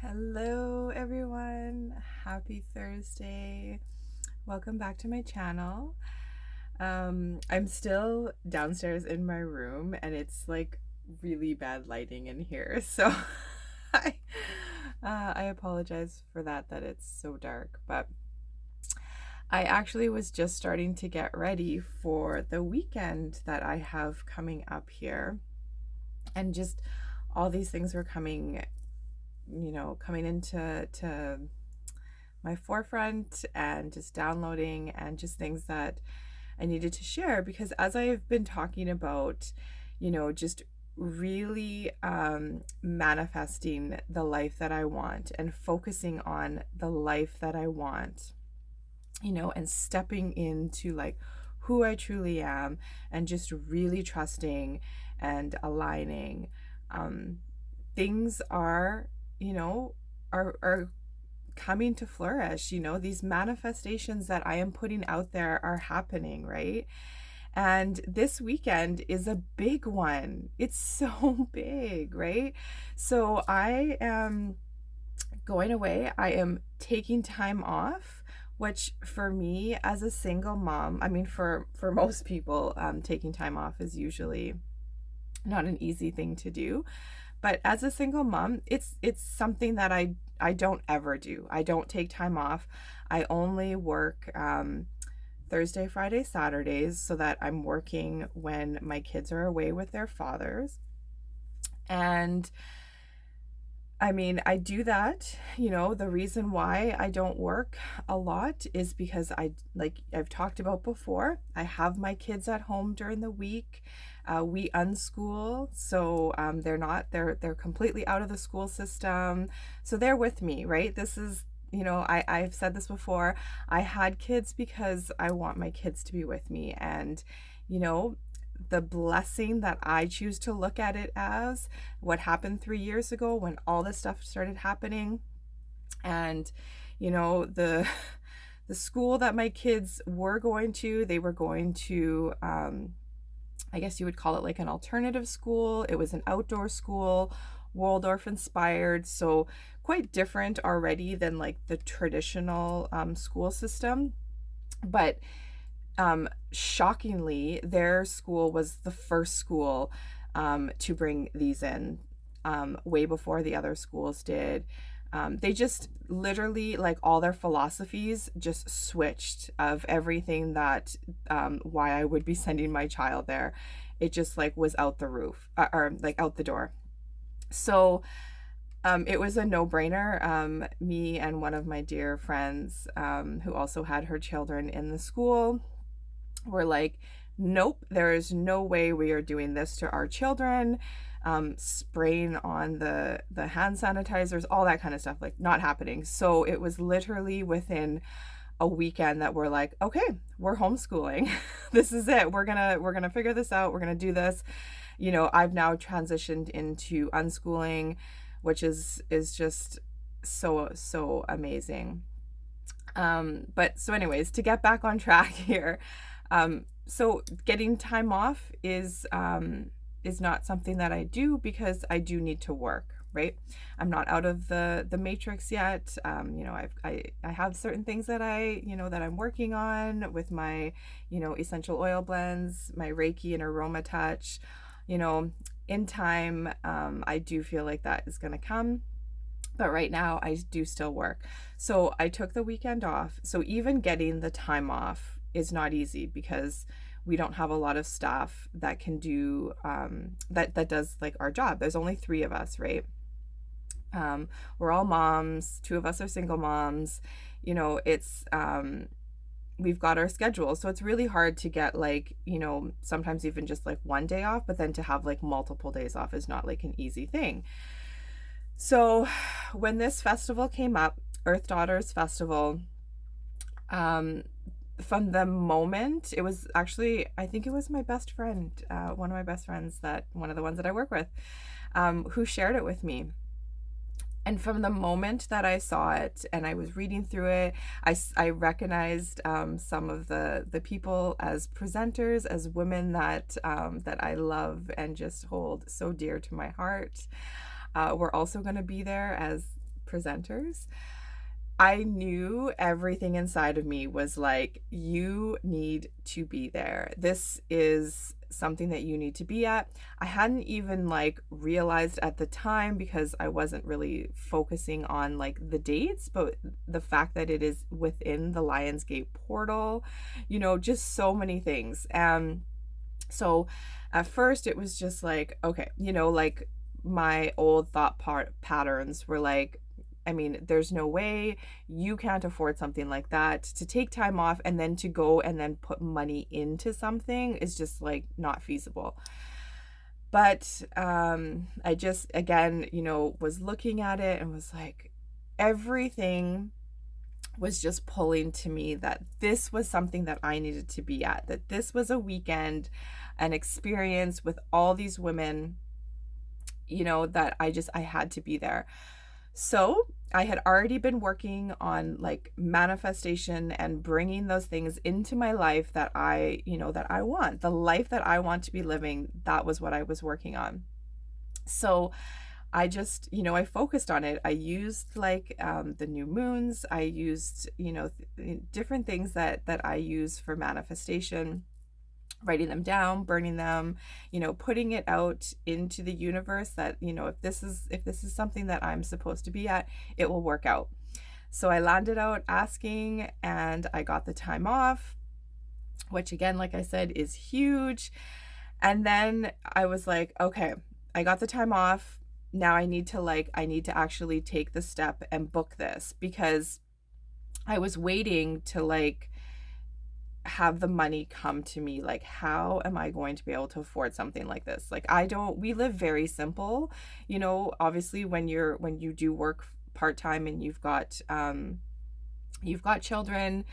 Hello everyone, happy Thursday. Welcome back to my channel. I'm still downstairs in my room and it's like really bad lighting in here, so I, I apologize for that it's so dark, but I actually was just starting to get ready for the weekend that I have coming up here, and just all these things were coming into my forefront, and just downloading, and just things that I needed to share, because as I've been talking about, just really manifesting the life that I want and focusing on the life that I want, and stepping into like who I truly am, and just really trusting and aligning, things are, are coming to flourish. These manifestations that I am putting out there are happening, right? And this weekend is a big one. It's so big, right? So I am going away. I am taking time off, which for me as a single mom, I mean, for most people, taking time off is usually not an easy thing to do. But as a single mom, it's something that I don't ever do. I don't take time off. I only work Thursday, Friday, Saturdays, so that I'm working when my kids are away with their fathers. And I mean, I do that, the reason why I don't work a lot is because like I've talked about before, I have my kids at home during the week. We unschool, so they're completely out of the school system. So they're with me, right? This is, I've said this before. I had kids because I want my kids to be with me. And, the blessing that I choose to look at it as, what happened 3 years ago when all this stuff started happening, and the school that my kids were going to, they were going to, I guess you would call it like an alternative school. It was an outdoor school, Waldorf inspired, so quite different already than like the traditional school system. But shockingly, their school was the first school to bring these in, way before the other schools did. They just literally, like, all their philosophies just switched of everything that, why I would be sending my child there. It just like was out the roof, or like out the door. So it was a no-brainer. Me and one of my dear friends, who also had her children in the school, were like, nope, there is no way we are doing this to our children. Spraying on the hand sanitizers, all that kind of stuff, like, not happening. So it was literally within a weekend that we're like, okay, we're homeschooling. This is it. We're gonna figure this out. We're gonna do this. I've now transitioned into unschooling, which is just so amazing. But so anyways, to get back on track here, so getting time off is not something that I do, because I do need to work, right? I'm not out of the matrix yet. I have certain things that that I'm working on with my, essential oil blends, my Reiki and aroma touch. In time, I do feel like that is going to come. But right now I do still work. So I took the weekend off. So even getting the time off is not easy, because we don't have a lot of staff that can do, that does like our job. There's only 3 of us, right? We're all moms. 2 of us are single moms. It's, we've got our schedule. So it's really hard to get, like, sometimes even just like 1 day off, but then to have like multiple days off is not like an easy thing. So when this festival came up, Earth Daughters Festival, from the moment, it was actually, I think it was my best friend, one of my best friends, one of the ones that I work with, who shared it with me. And from the moment that I saw it and I was reading through it, I recognized some of the people as presenters, as women that I love and just hold so dear to my heart. We're also going to be there as presenters, I knew everything inside of me was like, you need to be there. This is something that you need to be at. I hadn't even like realized at the time because I wasn't really focusing on like the dates, but the fact that it is within the Lionsgate portal, you know, just so many things. So at first it was just like, okay, you know, like my old thought patterns were like, I mean, there's no way, you can't afford something like that. To take time off and then to go and then put money into something is just like not feasible. But I just, again, you know, was looking at it and was like, everything was just pulling to me that this was something that I needed to be at, that this was a weekend, an experience with all these women, you know, that I had to be there. So I had already been working on like manifestation and bringing those things into my life that I, you know, that I want, the life that I want to be living. That was what I was working on. So I just, you know, I focused on it. I used like the new moons. I used, you know, different things that I use for manifestation, writing them down, burning them, you know, putting it out into the universe that, you know, if this is something that I'm supposed to be at, it will work out. So I landed out asking and I got the time off, which again, like I said, is huge. And then I was like, okay, I got the time off. Now I need to actually take the step and book this, because I was waiting to like have the money come to me. Like, how am I going to be able to afford something like this? Like, we live very simple, you know. Obviously when you do work part-time and you've got children,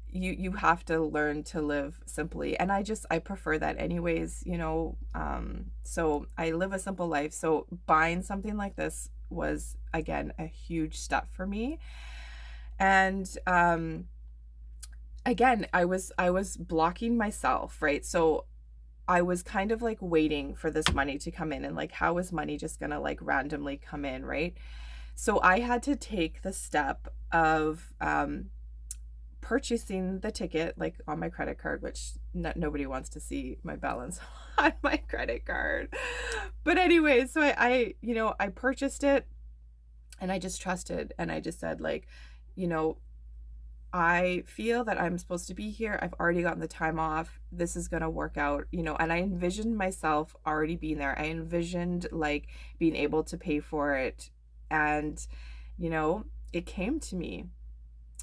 you have to learn to live simply, and I prefer that anyways, you know. So I live a simple life, so buying something like this was again a huge step for me. And again, I was blocking myself, right? So I was kind of like waiting for this money to come in, and like, how is money just gonna like randomly come in, right? So I had to take the step of purchasing the ticket like on my credit card, which nobody wants to see my balance on my credit card. But anyway, so I you know, I purchased it and I just trusted, and I just said like, you know, I feel that I'm supposed to be here. I've already gotten the time off. This is going to work out, you know, and I envisioned myself already being there. I envisioned like being able to pay for it. And, you know, it came to me.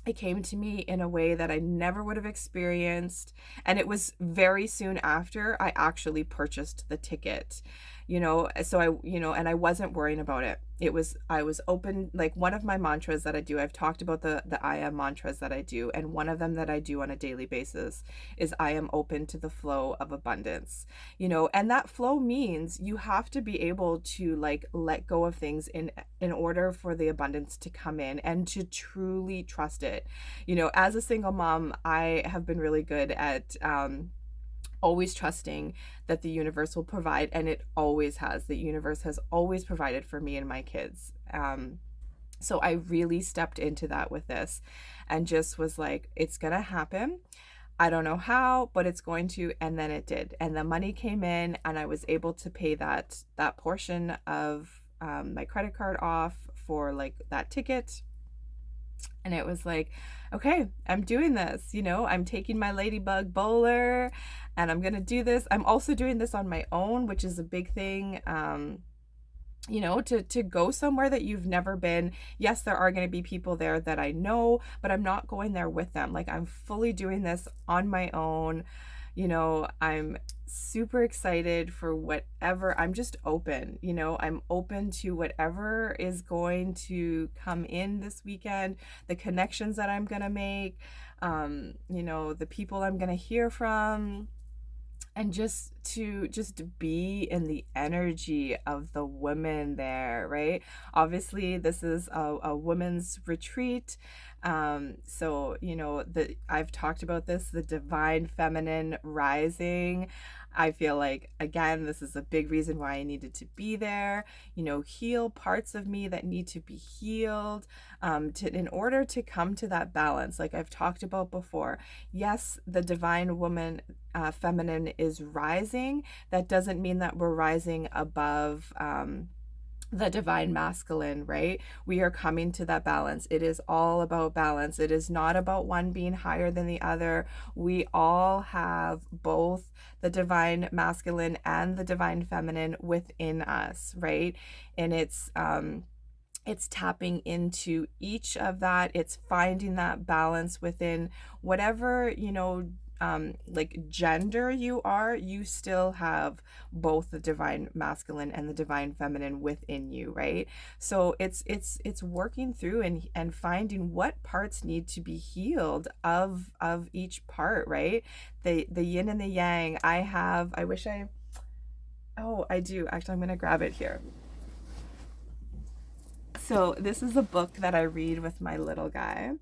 It came to me in a way that I never would have experienced. And it was very soon after I actually purchased the ticket, you know. So you know, and I wasn't worrying about it. I was open. Like, one of my mantras that I do, I've talked about the I am mantras that I do. And one of them that I do on a daily basis is I am open to the flow of abundance, you know. And that flow means you have to be able to like let go of things in order for the abundance to come in, and to truly trust it. You know, as a single mom, I have been really good at always trusting that the universe will provide, and it always has. The universe has always provided for me and my kids. So I really stepped into that with this, and just was like, it's gonna happen. I don't know how, but it's going to. And then it did, and the money came in, and I was able to pay that portion of my credit card off for like that ticket. And it was like, okay, I'm doing this, you know, I'm taking my ladybug bowler and I'm going to do this. I'm also doing this on my own, which is a big thing. You know, to go somewhere that you've never been. Yes, there are going to be people there that I know, but I'm not going there with them. Like, I'm fully doing this on my own. You know, I'm super excited for whatever. I'm just open, you know, I'm open to whatever is going to come in this weekend, the connections that I'm going to make, you know, the people I'm going to hear from, and just to be in the energy of the women there, right? Obviously this is a women's retreat, so you know, I've talked about this, the divine feminine rising. I feel like, again, this is a big reason why I needed to be there, heal parts of me that need to be healed, in order to come to that balance, like I've talked about before. Yes, the divine woman, feminine is rising. That doesn't mean that we're rising above, the divine masculine, right? We are coming to that balance. It is all about balance. It is not about one being higher than the other. We all have both the divine masculine and the divine feminine within us, right? And it's tapping into each of that. It's finding that balance within whatever, like gender you are. You still have both the divine masculine and the divine feminine within you, right? So it's working through and finding what parts need to be healed of each part, right? The yin and the yang. I do actually. I'm gonna grab it here. So this is a book that I read with my little guy.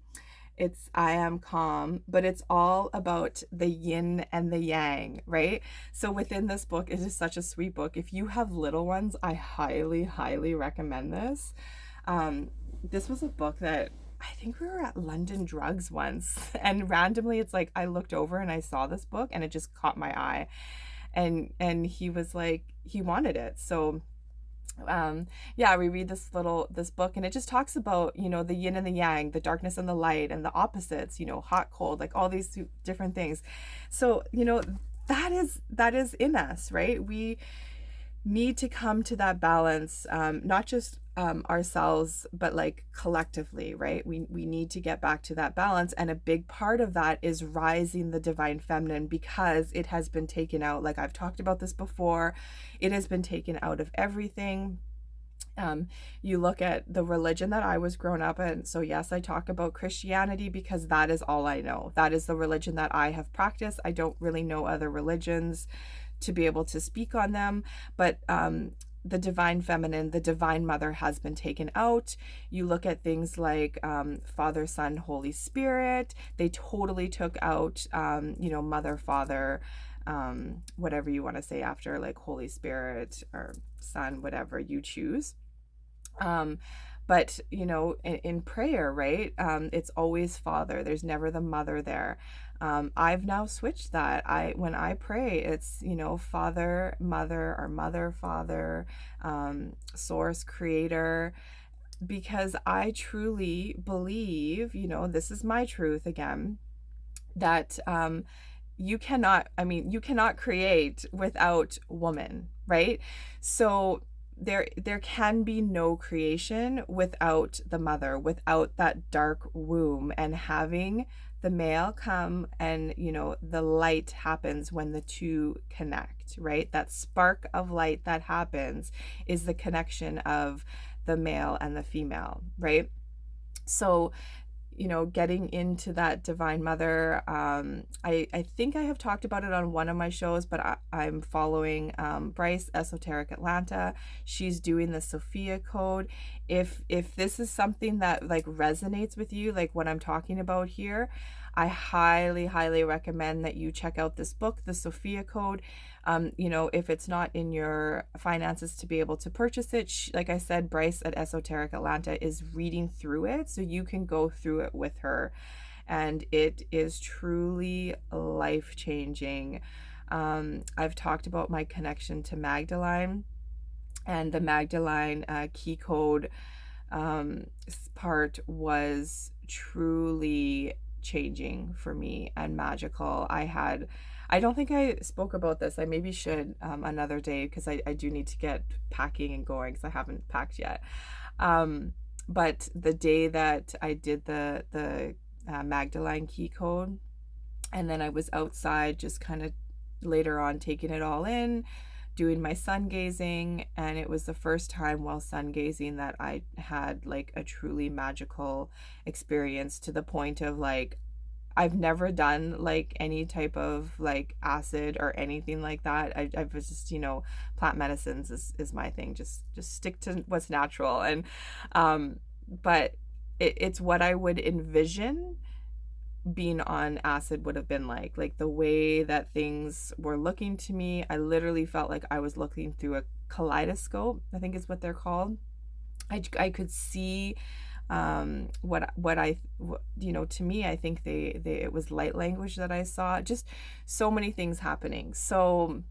It's I Am Calm, but it's all about the yin and the yang, right? So within this book, it is such a sweet book. If you have little ones, I highly, highly recommend this. This was a book that I think we were at London Drugs once, and randomly it's like I looked over and I saw this book and it just caught my eye. And he was like, he wanted it. So yeah, we read this book, and it just talks about, the yin and the yang, the darkness and the light, and the opposites, hot, cold, like all these different things. So that is in us, right? We need to come to that balance, not just ourselves, but like collectively, right? We need to get back to that balance, and a big part of that is rising the divine feminine, because it has been taken out. Like I've talked about this before, it has been taken out of everything. You look at the religion that I was grown up in. So yes, I talk about Christianity because that is all I know. That is the religion that I have practiced. I don't really know other religions to be able to speak on them, but the divine feminine, the divine mother has been taken out. You look at things like Father, Son, Holy Spirit. They totally took out, mother, father, whatever you want to say after, like Holy Spirit or Son, whatever you choose. But in prayer, right, it's always Father. There's never the mother there. I've now switched that. When I pray, it's Father, Mother, or Mother, Father, Source, Creator, because I truly believe, this is my truth again, that you cannot create without woman, right? So there can be no creation without the mother, without that dark womb, and having the male come, and the light happens when the two connect, right? That spark of light that happens is the connection of the male and the female, right? So getting into that divine mother, I think I have talked about it on one of my shows, but I'm following Brice, Esoteric Atlanta. She's doing the Sophia Code. If this is something that like resonates with you, like what I'm talking about here, I highly, highly recommend that you check out this book, the Sophia Code. If it's not in your finances to be able to purchase it, like I said, Brice at Esoteric Atlanta is reading through it, so you can go through it with her, and it is truly life-changing. I've talked about my connection to Magdalene, and the Magdalene key code part was truly changing for me and magical. I don't think I spoke about this. I maybe should another day, because I do need to get packing and going, because I haven't packed yet. But the day that I did the Magdalene key code, and then I was outside just kind of later on taking it all in, doing my sun gazing, and it was the first time while sun gazing that I had like a truly magical experience, to the point of like, I've never done like any type of like acid or anything like that. I was just, plant medicines is my thing. Just stick to what's natural. And but it's what I would envision being on acid would have been like the way that things were looking to me. I literally felt like I was looking through a kaleidoscope, I think is what they're called. I could see to me, I think it was light language that I saw, just so many things happening. So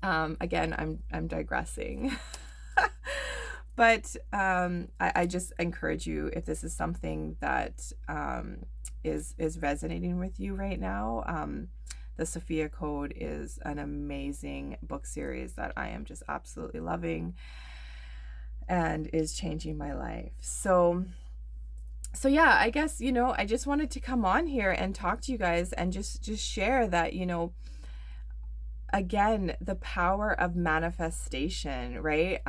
again, I'm digressing. But I just encourage you, if this is something that is resonating with you right now, the Sophia Code is an amazing book series that I am just absolutely loving and is changing my life. So yeah, I guess, I just wanted to come on here and talk to you guys and just share that, again, the power of manifestation, right?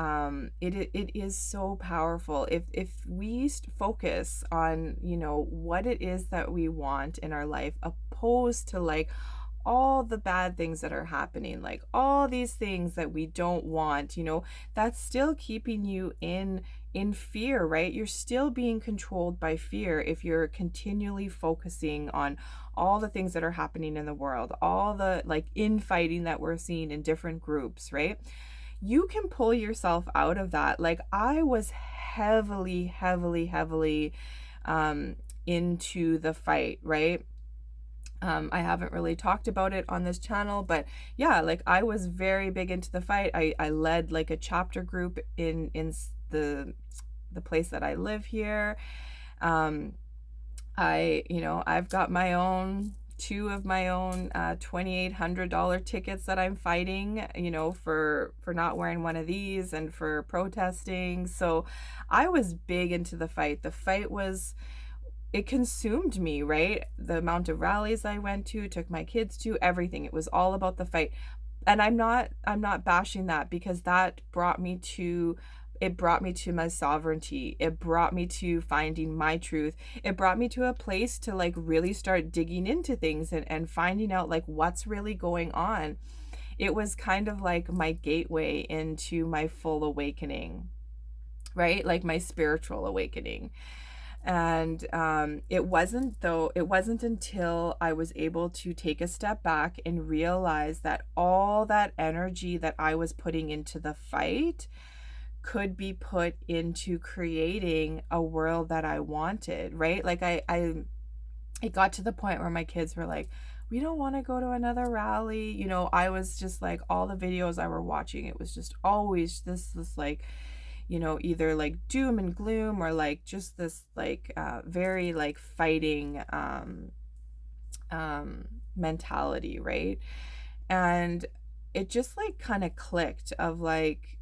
It is so powerful. If we focus on, what it is that we want in our life, opposed to like all the bad things that are happening, like all these things that we don't want, that's still keeping you in fear, right? You're still being controlled by fear if you're continually focusing on all the things that are happening in the world, all the like infighting that we're seeing in different groups, right? You can pull yourself out of that. Like I was heavily into the fight, right? I haven't really talked about it on this channel, but yeah, like I was very big into the fight. I led like a chapter group in the place that I live here. I've got my own, two of my own $2,800 tickets that I'm fighting, for not wearing one of these and for protesting. So I was big into the fight. The fight it consumed me, right? The amount of rallies I went to, took my kids to, everything. It was all about the fight. And I'm not bashing that, because that brought me to my sovereignty. It brought me to finding my truth. It brought me to a place to like really start digging into things and finding out like what's really going on. It was kind of like my gateway into my full awakening, right? Like my spiritual awakening. And it wasn't until I was able to take a step back and realize that all that energy that I was putting into the fight could be put into creating a world that I wanted, right? Like it got to the point where my kids were like, we don't want to go to another rally. I was just like, all the videos I were watching, it was just always this like, either like doom and gloom, or like just this like very like fighting mentality, right? And it just like kind of clicked of like,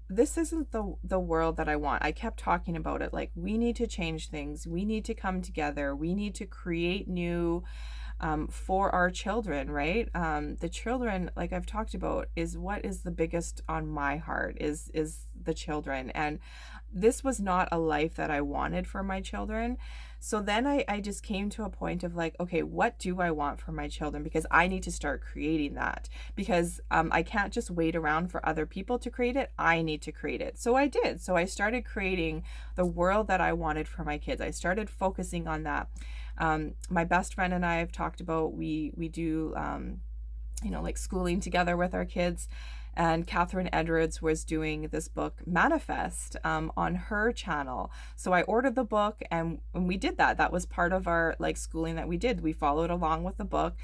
this isn't the world that I want. I kept talking about it, like we need to change things, we need to come together, we need to create new for our children, right? The children, like I've talked about, is what is the biggest on my heart, is the children. And this was not a life that I wanted for my children. So then I just came to a point of like, okay, what do I want for my children? Because I need to start creating that, because I can't just wait around for other people to create it. I need to create it. So I did. So I started creating the world that I wanted for my kids. I started focusing on that. My best friend and I have talked about, we do, like schooling together with our kids. And Catherine Edwards was doing this book, Manifest, on her channel. So I ordered the book and we did that. That was part of our like schooling that we did. We followed along with the book.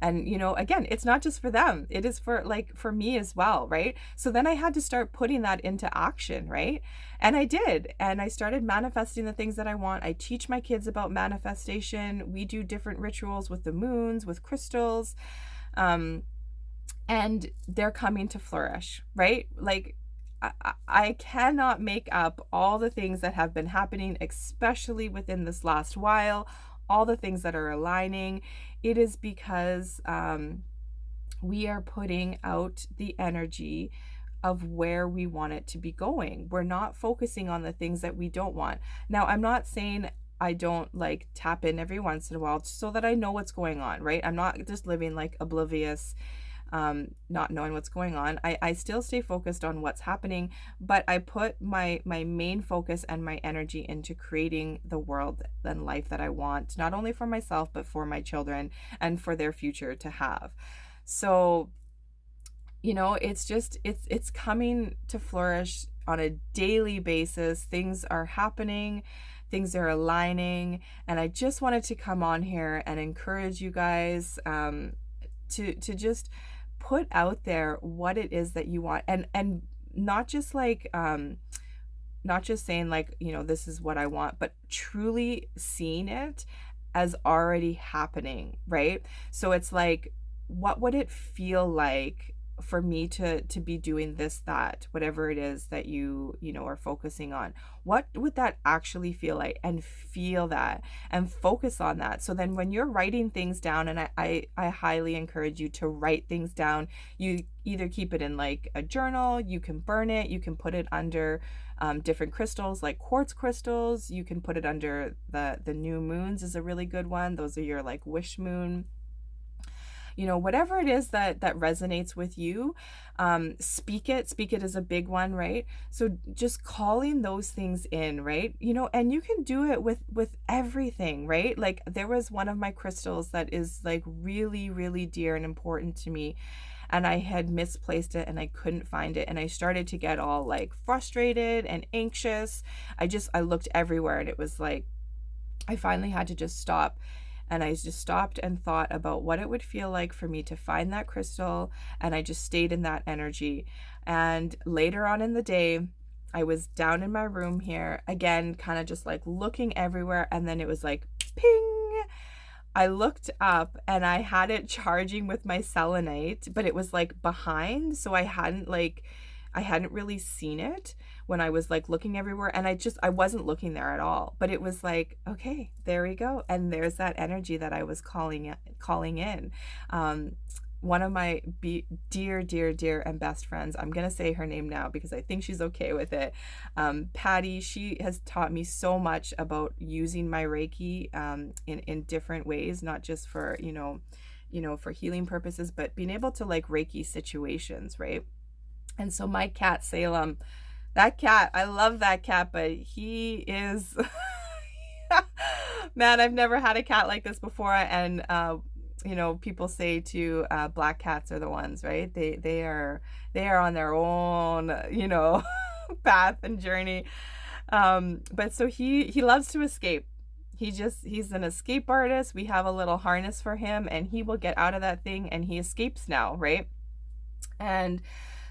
And, again, it's not just for them. It is for me as well, right? So then I had to start putting that into action, right? And I did. And I started manifesting the things that I want. I teach my kids about manifestation. We do different rituals with the moons, with crystals. And they're coming to flourish, right? Like I cannot make up all the things that have been happening, especially within this last while, all the things that are aligning. It is because we are putting out the energy of where we want it to be going. We're not focusing on the things that we don't want. Now, I'm not saying I don't like tap in every once in a while so that I know what's going on, right? I'm not just living like oblivious not knowing what's going on. I still stay focused on what's happening, but I put my main focus and my energy into creating the world and life that I want, not only for myself, but for my children and for their future to have. So, it's just, it's coming to flourish on a daily basis. Things are happening, things are aligning, and I just wanted to come on here and encourage you guys, to just put out there what it is that you want, and not just like, not just saying like, this is what I want, but truly seeing it as already happening, right? So it's like, what would it feel like for me to be doing this, that, whatever it is that you are focusing on? What would that actually feel like? And feel that and focus on that. So then when you're writing things down, and I highly encourage you to write things down. You either keep it in like a journal, you can burn it, you can put it under different crystals like quartz crystals, you can put it under the new moons is a really good one. Those are your like wish moon, whatever it is that resonates with you. Speak it is a big one, right? So just calling those things in, right? And you can do it with everything, right? Like there was one of my crystals that is like really, really dear and important to me, and I had misplaced it and I couldn't find it, and I started to get all like frustrated and anxious. I looked everywhere, and it was like I finally had to just stop. And I just stopped and thought about what it would feel like for me to find that crystal. And I just stayed in that energy. And later on in the day, I was down in my room here, again, kind of just like looking everywhere. And then it was like, ping. I looked up and I had it charging with my selenite, but it was like behind. So I hadn't really seen it when I was like looking everywhere, and I wasn't looking there at all, but it was like, okay, there we go. And there's that energy that I was calling in. One of my dear, dear, dear and best friends, I'm going to say her name now because I think she's okay with it. Patty, she has taught me so much about using my Reiki, in different ways, not just for, for healing purposes, but being able to like Reiki situations, right? And so my cat, Salem, that cat, I love that cat, but he is, man, I've never had a cat like this before. And, people say to, black cats are the ones, right? They are on their own, path and journey. But so he loves to escape. He's an escape artist. We have a little harness for him, and he will get out of that thing, and he escapes now, right? And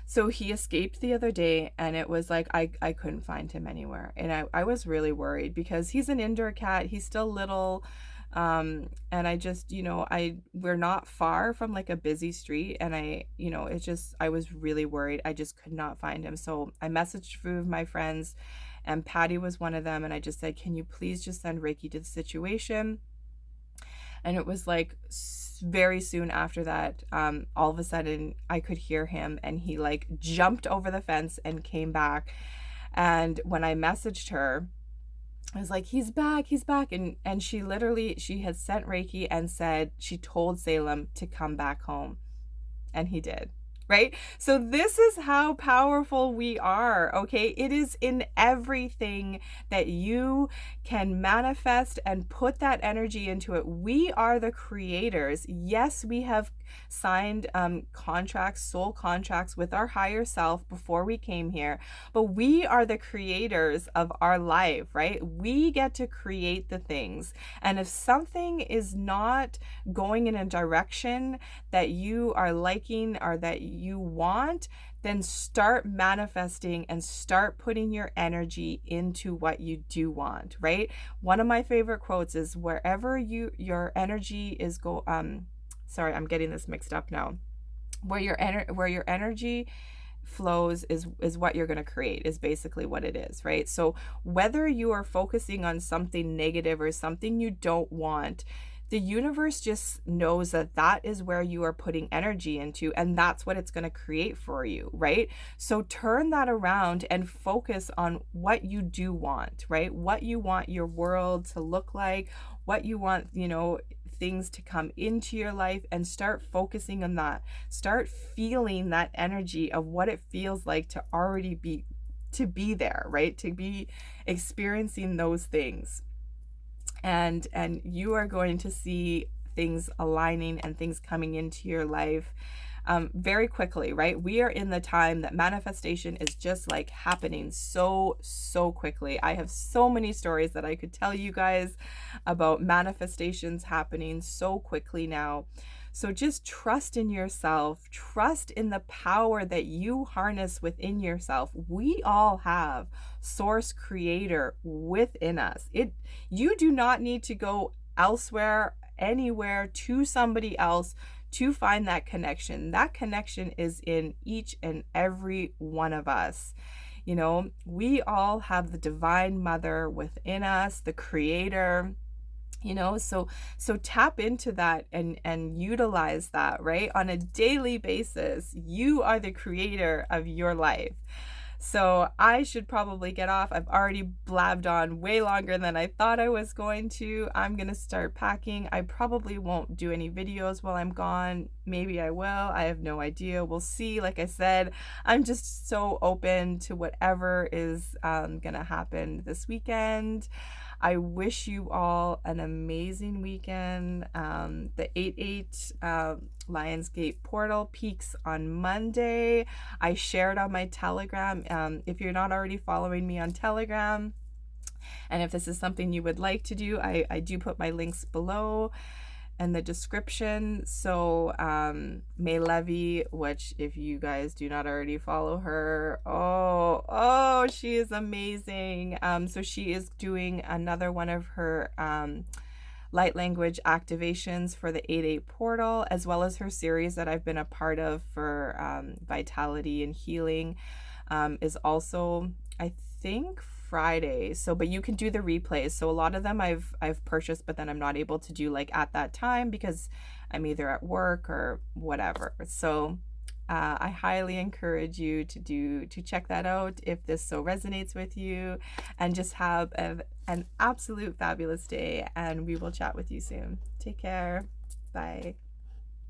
so he escaped the other day, and it was like I couldn't find him anywhere. And I was really worried because he's an indoor cat. He's still little. And I just, we're not far from like a busy street. And I was really worried. I just could not find him. So I messaged a few of my friends, and Patty was one of them. And I just said, can you please just send Reiki to the situation? And it was like very soon after that, all of a sudden I could hear him, and he like jumped over the fence and came back. And when I messaged her, I was like, he's back. And she had sent Reiki and said, she told Salem to come back home. And he did. Right? So this is how powerful we are, okay? It is in everything that you can manifest and put that energy into it. We are the creators. Yes, we have signed contracts, soul contracts with our higher self before we came here, but we are the creators of our life, right? We get to create the things. And if something is not going in a direction that you are liking or that you want, then start manifesting and start putting your energy into what you do want, right? One of my favorite quotes is, wherever your energy is sorry, I'm getting this mixed up now. Where your energy flows is what you're going to create, is basically what it is, right? So whether you are focusing on something negative or something you don't want, the universe just knows that is where you are putting energy into, and that's what it's going to create for you, right? So turn that around and focus on what you do want, right? What you want your world to look like, what you want, things to come into your life and start focusing on that. Start feeling that energy of what it feels like to already be there, right? To be experiencing those things. And you are going to see things aligning and things coming into your life very quickly, right? We are in the time that manifestation is just like happening so quickly. I have so many stories that I could tell you guys about manifestations happening so quickly now. So just trust in yourself, trust in the power that you harness within yourself. We all have source creator within us. You do not need to go elsewhere, anywhere, to somebody else to find that connection. That connection is in each and every one of us. You know, we all have the divine mother within us, the creator, you know, so tap into that and utilize that, right? On a daily basis. You are the creator of your life. So I should probably get off. I've already blabbed on way longer than I thought I was going to. I'm going to start packing. I probably won't do any videos while I'm gone. Maybe I will. I have no idea. We'll see. Like I said, I'm just so open to whatever is going to happen this weekend. I wish you all an amazing weekend. The 8/8 Lionsgate portal peaks on Monday. I shared on my Telegram. If you're not already following me on Telegram, and if this is something you would like to do, I do put my links below in the description. So May Levy, which if you guys do not already follow her, oh, she is amazing. So she is doing another one of her light language activations for the 8/8 portal, as well as her series that I've been a part of for vitality and healing, is also, I think, Friday. So, but you can do the replays. So a lot of them I've purchased, but then I'm not able to do like at that time because I'm either at work or whatever. So I highly encourage you to check that out if this so resonates with you, and just have an absolute fabulous day, and we will chat with you soon. Take care. Bye.